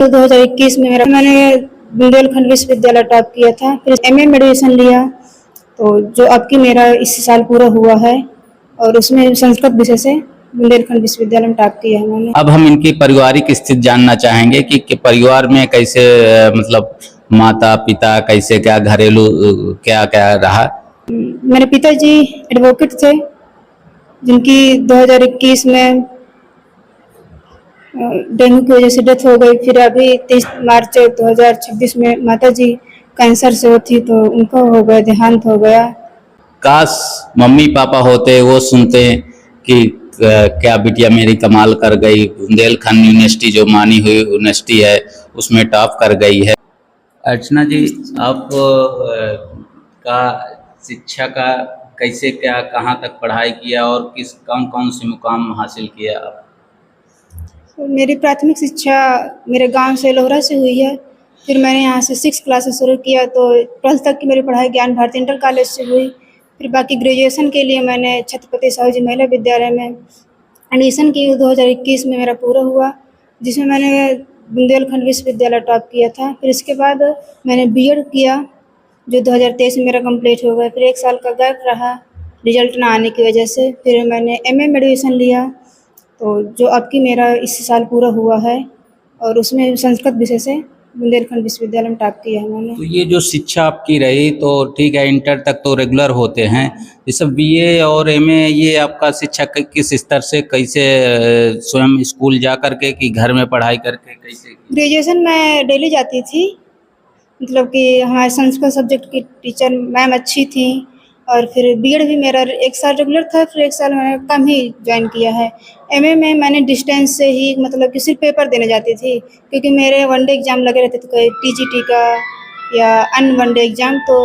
2021 में मैंने बुंदेलखंड विश्वविद्यालय टॉप किया था। फिर एमए में एडमिशन लिया, तो जो अब की मेरा इसी साल पूरा हुआ है और उसमें संस्कृत विषय से बुंदेलखंड विश्वविद्यालय में टॉप किया है मैंने। अब हम इनकी पारिवारिक स्थिति जानना चाहेंगे कि परिवार में कैसे मतलब माता पिता कैसे, क्या घरेलू क्या क्या रहा। मेरे पिताजी एडवोकेट थे, जिनकी 2021 में डेंगू की वजह से डेथ हो गई। फिर अभी 30 मार्च 2026 में माताजी कैंसर से होती, तो उनको हो गया, देहांत हो गया। काश मम्मी पापा होते, वो सुनते कि क्या बिटिया मेरी कमाल कर गई, बुंदेलखंड यूनिवर्सिटी जो मानी हुई यूनिवर्सिटी है उसमें टॉप कर गई है। अर्चना जी, आप का शिक्षा का कैसे, क्या कहाँ तक पढ़ाई किया और किस कौन कौन से मुकाम हासिल किया आप? मेरी प्राथमिक शिक्षा मेरे गांव से लोहरा से हुई है। फिर मैंने यहाँ से 6 क्लास से शुरू किया, तो 12th तक की मेरी पढ़ाई ज्ञान भारती इंटर कॉलेज से हुई। फिर बाकी ग्रेजुएशन के लिए मैंने छत्रपति साहू जी महिला विद्यालय में एडमिशन की। 2021 में मेरा पूरा हुआ, जिसमें मैंने बुंदेलखंड विश्वविद्यालय टॉप किया था। फिर इसके बाद मैंने बीएड किया, जो 2023 में मेरा कंप्लीट हो गया। फिर 1 साल का गैप रहा रिजल्ट ना आने की वजह से। फिर मैंने एमए में एडमिशन लिया, तो जो अब की मेरा इसी साल पूरा हुआ है और उसमें संस्कृत विषय से बुंदेलखंड विश्वविद्यालय में टॉप किया है मैंने। तो ये जो शिक्षा आपकी रही तो ठीक है, इंटर तक तो रेगुलर होते हैं, ये सब बीए और एमए, ये आपका शिक्षा किस स्तर से, कैसे स्वयं स्कूल जा करके कि घर में पढ़ाई करके कैसे? ग्रेजुएशन में डेली जाती थी, मतलब कि हमारे संस्कृत सब्जेक्ट की टीचर मैम अच्छी थी। और फिर बीएड भी मेरा 1 साल रेगुलर था, फिर 1 साल मैंने कम ही ज्वाइन किया है। एमए में मैंने डिस्टेंस से ही, मतलब कि सिर्फ पेपर देने जाती थी, क्योंकि मेरे वनडे एग्ज़ाम लगे रहते थे, कोई टीजीटी का या अन्य वनडे एग्ज़ाम। तो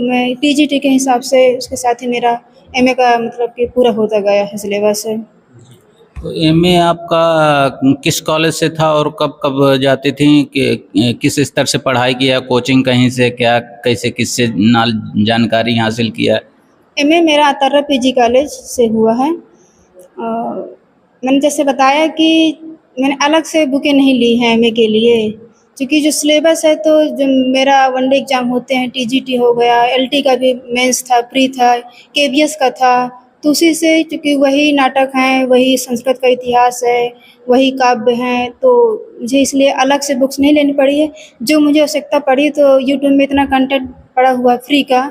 मैं टीजीटी के हिसाब से उसके साथ ही मेरा एमए का मतलब कि पूरा होता गया है सिलेबस। तो एमए आपका किस कॉलेज से था और कब कब जाती थी, कि किस स्तर से पढ़ाई किया, कोचिंग कहीं से, क्या कैसे, किससे नाल जानकारी हासिल किया? एमए मेरा अतारा पीजी कॉलेज से हुआ है। मैंने जैसे बताया कि मैंने अलग से बुकें नहीं ली हैं एमए के लिए, क्योंकि जो सिलेबस है, तो जो मेरा वनडे एग्ज़ाम होते हैं, टीजीटी हो गया, एलटी का भी मेंस था, प्री था, केबीएस का था, तो उसी से, क्योंकि वही नाटक हैं, वही संस्कृत का इतिहास है, वही काव्य हैं, तो मुझे इसलिए अलग से बुक्स नहीं लेनी पड़ी है। जो मुझे आवश्यकता पड़ी, तो यूट्यूब में इतना कंटेंट पड़ा हुआ फ्री का,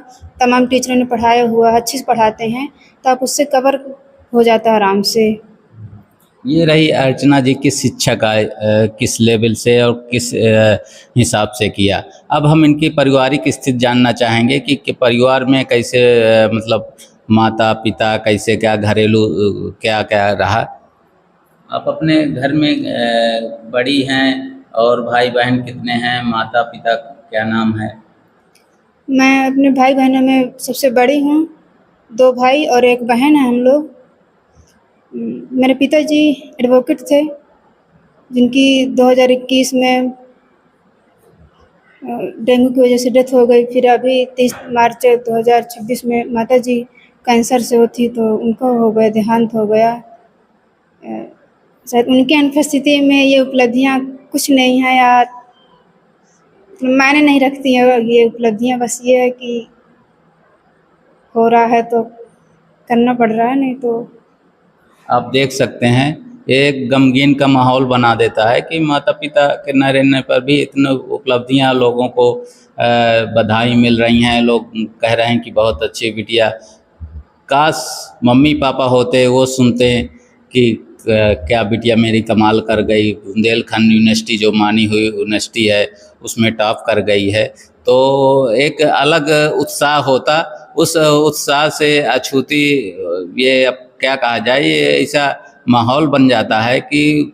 तमाम टीचरों ने पढ़ाया हुआ, अच्छे से पढ़ाते हैं, तो आप उससे कवर हो जाता है आराम से। ये रही अर्चना जी की शिक्षा का किस लेवल से और किस हिसाब से किया। अब हम इनकी पारिवारिक स्थिति जानना चाहेंगे कि परिवार में कैसे मतलब माता पिता कैसे, क्या घरेलू क्या क्या रहा। आप अपने घर में बड़ी हैं और भाई बहन कितने हैं, माता पिता क्या नाम है? मैं अपने भाई बहनों में सबसे बड़ी हूँ, 2 भाई और 1 बहन है हम लोग। मेरे पिताजी एडवोकेट थे, जिनकी 2021 में डेंगू की वजह से डेथ हो गई। फिर अभी 30 मार्च 2026 में माताजी कैंसर से होती, तो उनको हो गया, देहांत हो गया। शायद उनकी अनुपस्थिति में ये उपलब्धियाँ कुछ नहीं हैं, या मायने नहीं रखती हैं ये उपलब्धियाँ। बस ये है कि हो रहा है तो करना पड़ रहा है, नहीं तो। आप देख सकते हैं एक गमगीन का माहौल बना देता है कि माता पिता के न रहने पर भी इतनी उपलब्धियां लोगों को बधाई मिल रही हैं, लोग कह रहे हैं कि बहुत अच्छी बिटिया। काश मम्मी पापा होते, वो सुनते कि क्या बिटिया मेरी कमाल कर गई, बुंदेलखंड यूनिवर्सिटी जो मानी हुई यूनिवर्सिटी है उसमें टॉप कर गई है, तो एक अलग उत्साह होता। उस उत्साह से अछूती, ये अब क्या कहा जाए, ये ऐसा माहौल बन जाता है कि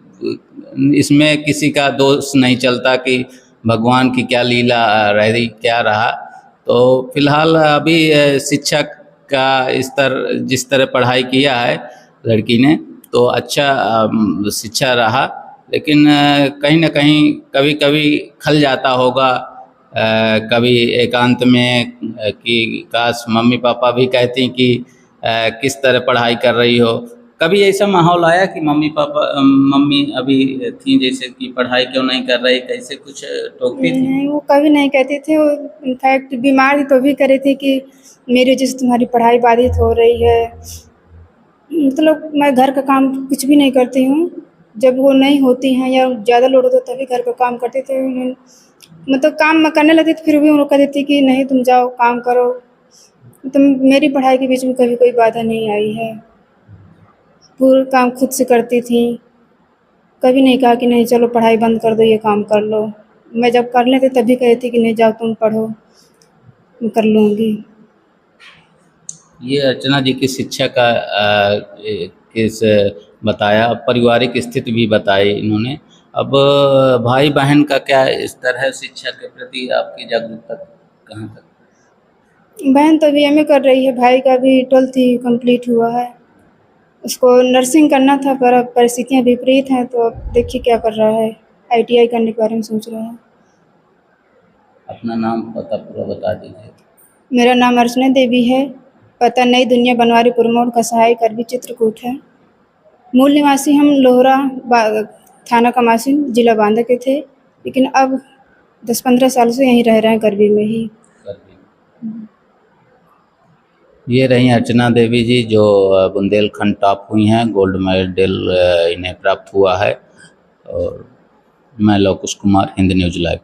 इसमें किसी का दोष नहीं चलता कि भगवान की क्या लीला रही, क्या रहा। तो फिलहाल अभी शिक्षक का स्तर, जिस तरह पढ़ाई किया है लड़की ने, तो अच्छा शिक्षा रहा, लेकिन कहीं ना कहीं कभी कभी खल जाता होगा, कभी एकांत में, कि काश मम्मी पापा भी कहती कि किस तरह पढ़ाई कर रही हो, कभी ऐसा माहौल आया कि मम्मी पापा मम्मी अभी थी जैसे कि पढ़ाई क्यों नहीं कर रही, कैसे कुछ टोकती थी? नहीं, वो कभी नहीं कहते थे। वो इनफैक्ट बीमार थी तो भी कह रही थी कि मेरी वजह से तुम्हारी पढ़ाई बाधित हो रही है। मतलब मैं घर का काम कुछ भी नहीं करती हूँ। जब वो नहीं होती हैं या ज़्यादा लोड होता है तभी घर का काम करते थे। मतलब काम मैं करने लगती थी फिर भी वो कह देती कि नहीं तुम जाओ काम करो। तो मेरी पढ़ाई के बीच में कभी कोई बाधा नहीं आई है। पूरा काम खुद से करती थी। कभी नहीं कहा कि नहीं चलो पढ़ाई बंद कर दो, ये काम कर लो। मैं जब कर लेती तभी कहती थी कि नहीं जाओ तुम पढ़ो, मैं कर लूँगी। ये अर्चना जी की शिक्षा का किस बताया, अब पारिवारिक स्थिति भी बताई इन्होंने। अब भाई बहन का क्या स्तर है शिक्षा के प्रति, आपकी जागरूकता कहाँ तक? बहन तो अभी एमए कर रही है, भाई का भी 12th ही कंप्लीट हुआ है। उसको नर्सिंग करना था पर अब परिस्थितियाँ विपरीत हैं तो अब देखिए क्या कर रहा है। आईटीआई करने के बारे में सोच रहा है। अपना नाम पता पूरा बता दीजिए। मेरा नाम अर्चना देवी है। पता नई दुनिया बनवारीपुर मोड़ का सहायक अरबी चित्रकूट है। मूल निवासी हम लोहरा थाना कमासिन जिला बांदा के थे, लेकिन अब 10-15 साल से यहीं रह रहे हैं करबी में ही। ये रही अर्चना देवी जी जो बुंदेलखंड टॉप हुई हैं, गोल्ड मेडल इन्हें प्राप्त हुआ है। और मैं लव कुश कुमार, हिंद न्यूज़ लाइव।